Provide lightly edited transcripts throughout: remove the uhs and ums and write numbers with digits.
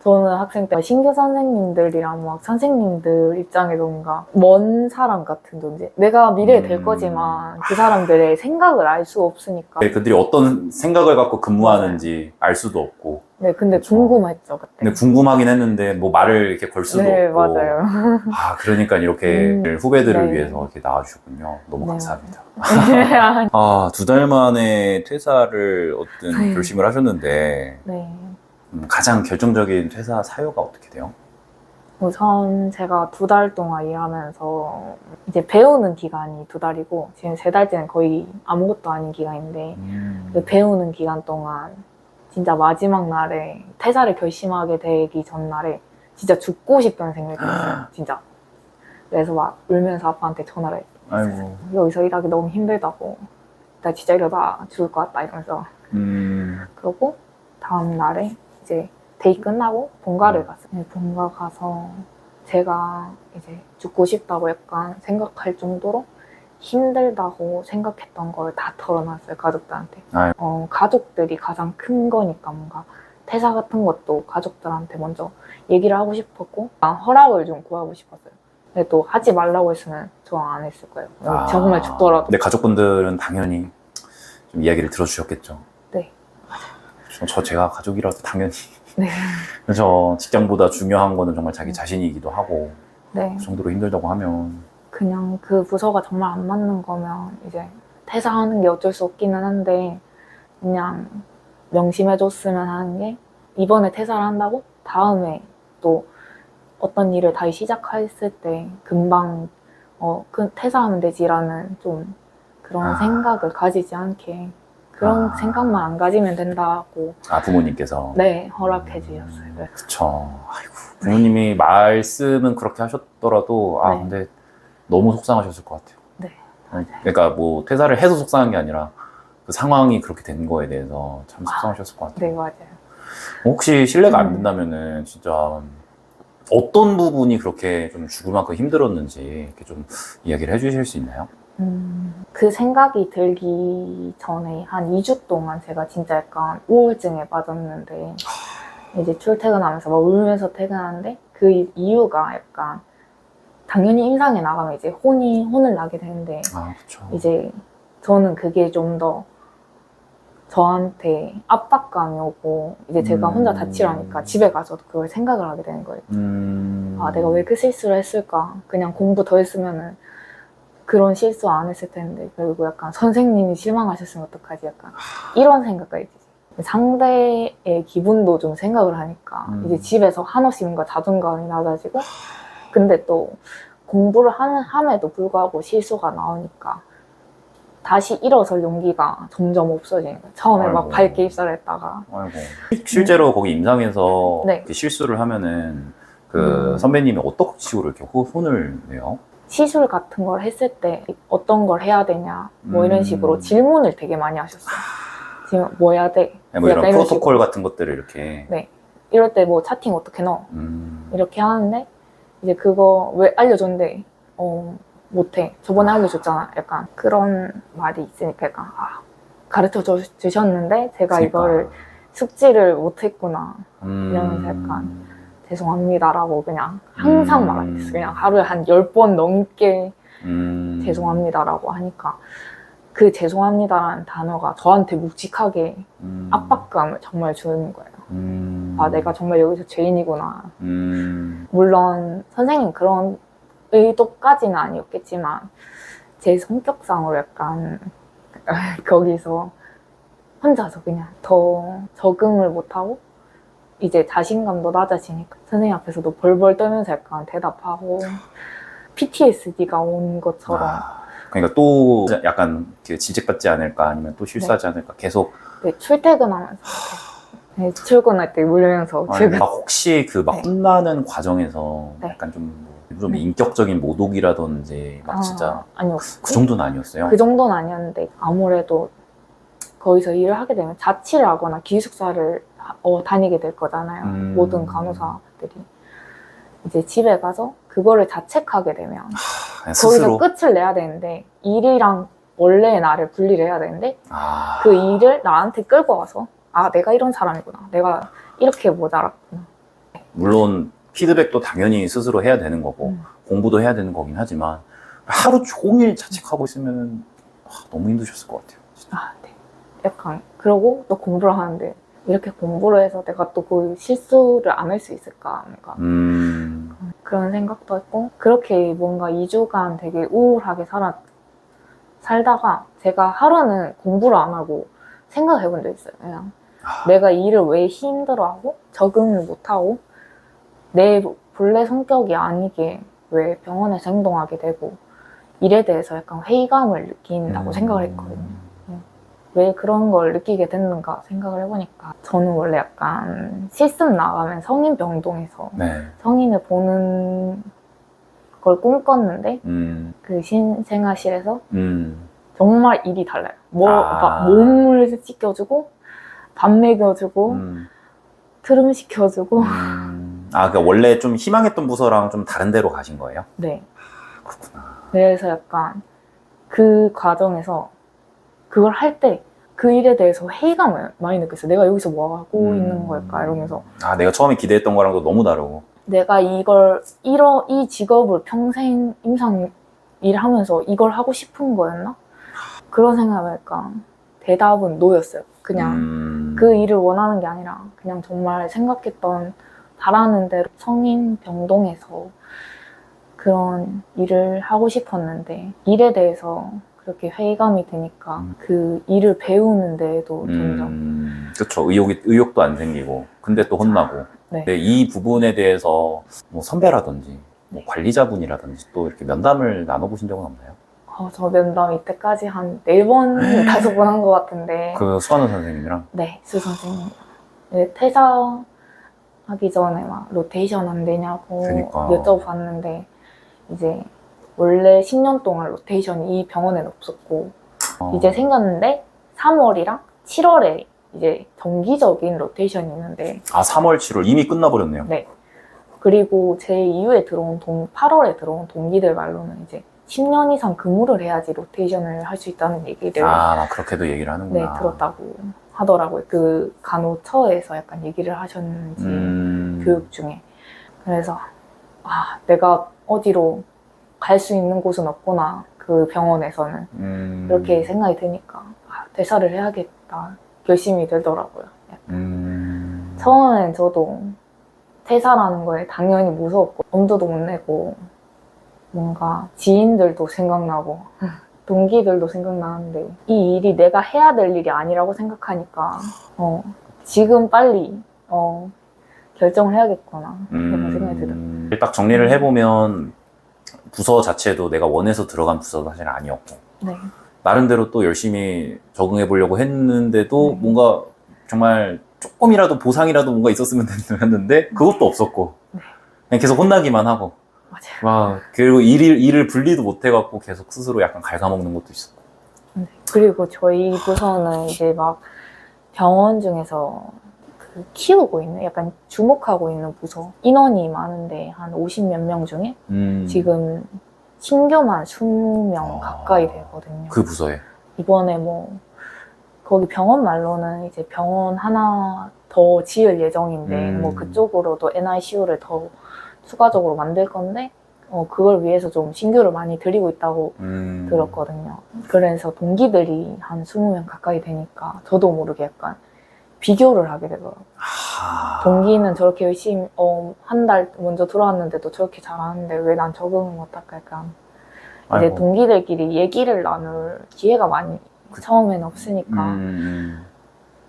저는 학생 때 신규 선생님들이랑 막 선생님들 입장에서 뭔가 먼 사람 같은 존재. 내가 미래에 될 거지만 그 사람들의 생각을 알 수 없으니까. 네, 그들이 어떤 생각을 갖고 근무하는지 알 수도 없고. 네, 근데 그렇죠. 궁금했죠, 그때. 근데 궁금하긴 했는데 뭐 말을 이렇게 걸 수도 네, 없고. 맞아요. 아, 그러니까 이렇게 후배들을 네. 위해서 이렇게 나와주셨군요. 너무 네, 감사합니다. 맞아요. 아, 2달 만에 퇴사를 어떤 네. 결심을 하셨는데 네. 가장 결정적인 퇴사 사유가 어떻게 돼요? 우선 제가 2달 동안 일하면서 이제 배우는 기간이 2달이고 지금 3달째는 거의 아무것도 아닌 기간인데 그 배우는 기간 동안 진짜 마지막 날에 퇴사를 결심하게 되기 전날에 진짜 죽고 싶다는 생각이 들었어요. 진짜. 그래서 막 울면서 아빠한테 전화를 했어요. 아이고. 여기서 일하기 너무 힘들다고. 나 진짜 이러다 죽을 것 같다 이러면서. 그러고 다음 날에 이제 데이 끝나고 본가를 갔어요. 본가 가서 제가 이제 죽고 싶다고 약간 생각할 정도로 힘들다고 생각했던 걸 다 털어놨어요, 가족들한테. 가족들이 가장 큰 거니까 뭔가 퇴사 같은 것도 가족들한테 먼저 얘기를 하고 싶었고 허락을 좀 구하고 싶었어요. 근데 또 하지 말라고 했으면 저 안 했을 거예요. 정말 죽더라도. 근데 가족분들은 당연히 좀 이야기를 들어주셨겠죠. 네. 제가 가족이라도 당연히. 네. 그래서 직장보다 중요한 거는 정말 자기 자신이기도 하고. 네. 그 정도로 힘들다고 하면. 그냥 그 부서가 정말 안 맞는 거면 이제 퇴사하는 게 어쩔 수 없기는 한데 그냥 명심해줬으면 하는 게 이번에 퇴사를 한다고 다음에 또 어떤 일을 다시 시작했을 때 금방 퇴사하면 되지라는 좀 그런 생각을 가지지 않게 그런 생각만 안 가지면 된다고 부모님께서. 네, 허락해 주셨어요. 네. 그쵸. 아이고, 부모님이 말씀은 그렇게 하셨더라도 네. 근데 너무 속상하셨을 것 같아요. 네. 그러니까 뭐 퇴사를 해서 속상한 게 아니라 그 상황이 그렇게 된 거에 대해서 참 속상하셨을 것 같아요. 네, 맞아요. 혹시 실례가 안 된다면은 진짜 어떤 부분이 그렇게 좀 죽을 만큼 힘들었는지 이렇게 좀 이야기를 해주실 수 있나요? 그 생각이 들기 전에 한 2주 동안 제가 진짜 약간 우울증에 빠졌는데 이제 출퇴근하면서 막 울면서 퇴근하는데 그 이유가 약간 당연히 임상에 나가면 이제 혼을 나게 되는데 그쵸. 이제 저는 그게 좀 더 저한테 압박감이 오고 이제 제가 혼자 다치라니까 집에 가서도 그걸 생각을 하게 되는 거예요. 내가 왜 그 실수를 했을까? 그냥 공부 더 했으면은 그런 실수 안 했을 텐데 그리고 약간 선생님이 실망하셨으면 어떡하지? 약간 이런 생각까지 들지. 상대의 기분도 좀 생각을 하니까 이제 집에서 한없이 뭔가 자존감이 낮아지고 근데 또 공부를 함에도 불구하고 실수가 나오니까 다시 일어설 용기가 점점 없어지는 거예요. 처음에 막 밝게 입사를 했다가 실제로 거기 임상에서 네. 실수를 하면은 그 선배님이 어떤 식으로 이렇게 혼을 내요? 시술 같은 걸 했을 때 어떤 걸 해야 되냐 뭐 이런 식으로 질문을 되게 많이 하셨어요. 지금 뭐 해야 돼? 뭐 이런 프로토콜 같은 것들을 이렇게. 네. 이럴 때 뭐 차팅 어떻게 넣어? 이렇게 하는데 이제 그거 왜 알려줬는데 못해. 저번에 알려줬잖아. 약간 그런 말이 있으니까 약간 가르쳐 주셨는데 제가 이거를 숙지를 못했구나 이러면서 약간 죄송합니다라고 그냥 항상 말하고 있어요. 그냥 하루에 한 10번 넘게 죄송합니다라고 하니까 그 죄송합니다라는 단어가 저한테 묵직하게 압박감을 정말 주는 거예요. 내가 정말 여기서 죄인이구나. 물론 선생님 그런 의도까지는 아니었겠지만 제 성격상으로 약간 거기서 혼자서 그냥 더 적응을 못하고 이제 자신감도 낮아지니까 선생님 앞에서도 벌벌 떨면서 약간 대답하고 PTSD가 온 것처럼 그러니까 또 약간 질책받지 않을까 아니면 또 실수하지 않을까 계속 출퇴근하면서 출근할 때 울면서 혹시 그 막 혼나는 과정에서 약간 좀 인격적인 모독이라든지 막 진짜 아니요. 그 정도는 아니었어요? 그 정도는 아니었는데 아무래도 거기서 일을 하게 되면 자취를 하거나 기숙사를 다니게 될 거잖아요. 모든 간호사들이. 이제 집에 가서 그거를 자책하게 되면 거기서 끝을 내야 되는데 일이랑 원래의 나를 분리를 해야 되는데 그 일을 나한테 끌고 와서 내가 이런 사람이구나. 내가 이렇게 모자랐구나. 물론 피드백도 당연히 스스로 해야 되는 거고 공부도 해야 되는 거긴 하지만 하루 종일 자책하고 있으면 너무 힘드셨을 것 같아요. 진짜. 아, 네. 약간 그러고 또 공부를 하는데 이렇게 공부를 해서 내가 또 그 실수를 안 할 수 있을까? 그러니까 그런 생각도 했고 그렇게 뭔가 2주간 되게 우울하게 살다가 제가 하루는 공부를 안 하고 생각해 본 적 있어요. 그냥 내가 이 일을 왜 힘들어하고 적응을 못하고 내 본래 성격이 아니게 왜 병원에서 행동하게 되고 일에 대해서 약간 회의감을 느낀다고 생각을 했거든요. 왜 그런 걸 느끼게 됐는가 생각을 해보니까 저는 원래 약간 실습 나가면 성인 병동에서 네. 성인을 보는 걸 꿈꿨는데 그 신생아실에서 정말 일이 달라요. 막 몸을 씻겨주고 밥 먹여주고 트름 시켜주고 그러니까 원래 좀 희망했던 부서랑 좀 다른 데로 가신 거예요? 네. 그렇구나. 그래서 약간 그 과정에서 그걸 할 때 그 일에 대해서 회의감을 많이 느꼈어요. 내가 여기서 뭐 하고 있는 걸까 이러면서 내가 처음에 기대했던 거랑도 너무 다르고 내가 이 직업을 평생 임상 일하면서 이걸 하고 싶은 거였나? 그런 생각을 하니까 대답은 노였어요. 그냥 그 일을 원하는 게 아니라 그냥 정말 생각했던 바라는 대로 성인 병동에서 그런 일을 하고 싶었는데 일에 대해서 그렇게 회의감이 드니까 그 일을 배우는 데에도 점점 그렇죠. 의욕도 안 생기고 근데 또 혼나고 네. 근데 이 부분에 대해서 뭐 선배라든지 뭐 관리자분이라든지 또 이렇게 면담을 나눠보신 적은 없나요? 저 면담 이때까지 한 4번, 5번 한 것 같은데 그 수환호 선생님이랑? 네, 수 선생님. 네, 퇴사하기 전에 막 로테이션 안 되냐고 그러니까. 여쭤봤는데 이제 원래 10년 동안 로테이션이 이 병원에는 없었고 이제 생겼는데 3월이랑 7월에 이제 정기적인 로테이션이 있는데 3월, 7월 이미 끝나버렸네요. 네. 그리고 제 이후에 8월에 들어온 동기들 말로는 이제 10년 이상 근무를 해야지 로테이션을 할 수 있다는 얘기를 그렇게도 얘기를 하는구나. 네, 들었다고 하더라고요. 그 간호처에서 약간 얘기를 하셨는지 교육 중에. 그래서 내가 어디로 갈 수 있는 곳은 없구나. 그 병원에서는. 그렇게 생각이 드니까 퇴사를 해야겠다. 결심이 들더라고요. 처음엔 저도 퇴사라는 거에 당연히 무서웠고 엄두도 못 내고 뭔가 지인들도 생각나고 동기들도 생각나는데 이 일이 내가 해야 될 일이 아니라고 생각하니까 지금 빨리 결정을 해야겠구나 이런 생각이 들어요. 딱 정리를 해보면 부서 자체도 내가 원해서 들어간 부서도 사실 아니었고 네. 나름대로 또 열심히 적응해 보려고 했는데도 뭔가 정말 조금이라도 보상이라도 뭔가 있었으면 됐는데 그것도 없었고 그냥 계속 혼나기만 하고 맞아요. 그리고 일을 분리도 못 해갖고 계속 스스로 약간 갉아먹는 것도 있었고 그리고 저희 부서는 이제 막 병원 중에서 키우고 있는 약간 주목하고 있는 부서 인원이 많은데 한 50몇 명 중에 지금 신규만 20명 가까이 되거든요. 그 부서에 이번에 뭐 거기 병원 말로는 이제 병원 하나 더 지을 예정인데 뭐 그쪽으로도 NICU를 더 추가적으로 만들 건데 그걸 위해서 좀 신규를 많이 들이고 있다고 들었거든요. 그래서 동기들이 한 20명 가까이 되니까 저도 모르게 약간 비교를 하게 되더라고요. 동기는 저렇게 열심히 한 달 먼저 들어왔는데도 저렇게 잘하는데 왜 난 적응을 못할까 약간 이제 아이고. 동기들끼리 얘기를 나눌 기회가 많이 처음에는 없으니까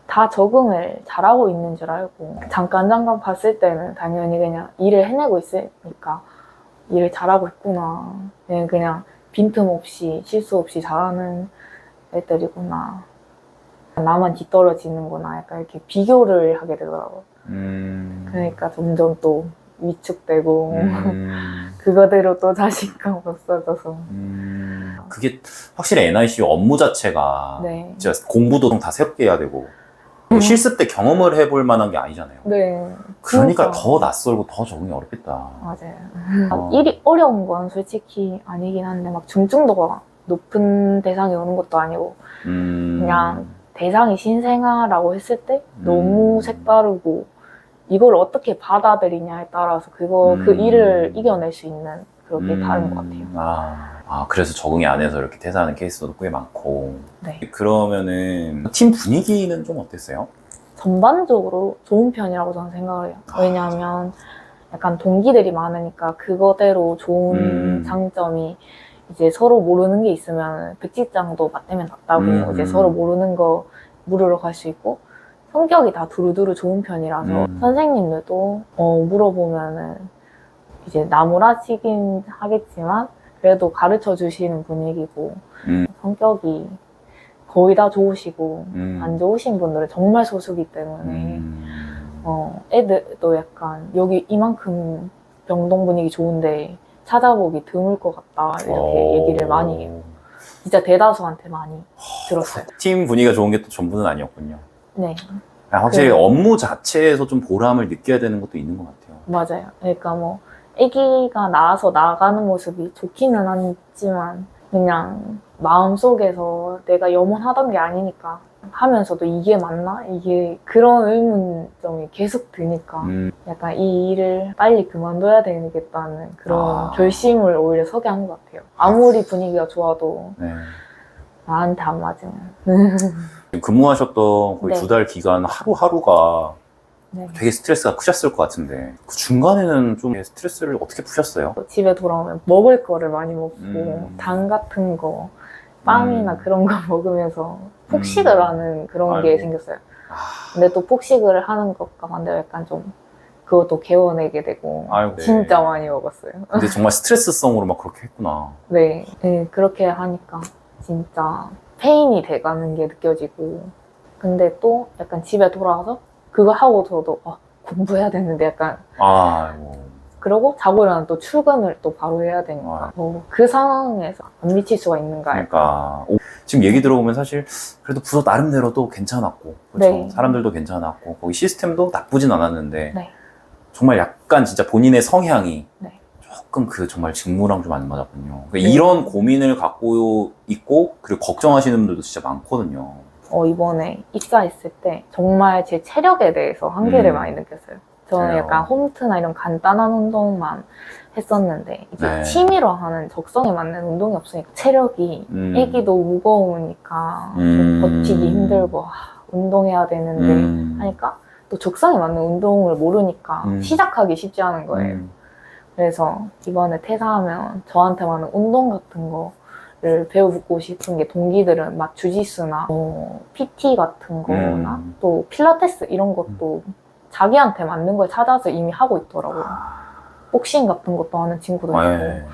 다 적응을 잘하고 있는 줄 알고 잠깐 봤을 때는 당연히 그냥 일을 해내고 있으니까 일을 잘하고 있구나. 그냥 빈틈없이 실수 없이 잘하는 애들이구나. 나만 뒤떨어지는구나. 약간 이렇게 비교를 하게 되더라고요. 그러니까 점점 또 위축되고 그거대로 또 자신감 없어져서 그게 확실히 NICU 업무 자체가 네. 진짜 공부도 다 새롭게 해야 되고 실습 때 경험을 해볼 만한 게 아니잖아요. 네. 그러니까 진짜. 더 낯설고 더 적응이 어렵겠다. 맞아요. 일이 어려운 건 솔직히 아니긴 한데 막 중증도가 높은 대상이 오는 것도 아니고 그냥 대상이 신생아라고 했을 때 너무 색다르고 이걸 어떻게 받아들이냐에 따라서 그 일을 이겨낼 수 있는 그렇게 다른 것 같아요. 그래서 적응이 안 해서 이렇게 퇴사하는 케이스도 꽤 많고. 네. 그러면은 팀 분위기는 좀 어땠어요? 전반적으로 좋은 편이라고 저는 생각을 해요. 왜냐하면 약간 동기들이 많으니까 그거대로 좋은 장점이 이제 서로 모르는 게 있으면 백직장도 맞대면 낫다고 이제 서로 모르는 거 물으러 갈 수 있고 성격이 다 두루두루 좋은 편이라서 선생님들도 물어보면은 이제 나무라지긴 하겠지만 그래도 가르쳐 주시는 분위기고 성격이 거의 다 좋으시고 안 좋으신 분들은 정말 소수기 때문에 애들도 약간 여기 이만큼 병동 분위기 좋은데 찾아보기 드물 것 같다 이렇게 얘기를 많이 해요. 진짜 대다수한테 많이 들었어요. 팀 분위기가 좋은 게 또 전부는 아니었군요. 네, 확실히 업무 자체에서 좀 보람을 느껴야 되는 것도 있는 것 같아요. 맞아요. 그러니까 뭐 아기가 나와서 나가는 모습이 좋기는 하지만 그냥 마음속에서 내가 염원하던 게 아니니까 하면서도 이게 맞나? 이게 그런 의문점이 계속 드니까 약간 이 일을 빨리 그만둬야 되겠다는 그런 결심을 오히려 서게 한 것 같아요. 아무리 분위기가 좋아도 네. 나한테 안 맞으면. 근무하셨던 거의 네. 2달 기간 하루하루가 네. 되게 스트레스가 크셨을 것 같은데 그 중간에는 좀 스트레스를 어떻게 푸셨어요? 집에 돌아오면 먹을 거를 많이 먹고 당 같은 거 빵이나 그런 거 먹으면서 폭식을 하는 그런 게 생겼어요. 근데 또 폭식을 하는 것과 반대로 약간 좀 그것도 개워내게 되고 진짜 많이 먹었어요. 근데 정말 스트레스성으로 막 그렇게 했구나. 네, 그렇게 하니까 진짜 페인이 돼가는 게 느껴지고 근데 또 약간 집에 돌아와서 그거 하고서도 공부해야 되는데 약간 그러고 자고 일어나면 또 출근을 또 바로 해야 되니까 그 상황에서 안 미칠 수가 있는가. 그러니까 지금 얘기 들어보면 사실 그래도 부서 나름대로도 괜찮았고 그렇죠? 네. 사람들도 괜찮았고 거기 시스템도 나쁘진 않았는데 네. 정말 약간 진짜 본인의 성향이 네. 조금 정말 직무랑 좀 안 맞았군요. 그러니까 이런 고민을 갖고 있고 그리고 걱정하시는 분들도 진짜 많거든요. 이번에 입사했을 때 정말 제 체력에 대해서 한계를 많이 느꼈어요. 저는 약간 홈트나 이런 간단한 운동만 했었는데 이제 취미로 하는 적성에 맞는 운동이 없으니까 체력이 애기도 무거우니까 좀 버티기 힘들고 운동해야 되는데 하니까 또 적성에 맞는 운동을 모르니까 시작하기 쉽지 않은 거예요. 그래서 이번에 퇴사하면 저한테 맞는 운동 같은 거를 배우고 싶은 게 동기들은 막 주짓수나 PT 같은 거나 또 필라테스 이런 것도 자기한테 맞는 걸 찾아서 이미 하고 있더라고요. 복싱 같은 것도 하는 친구도 있고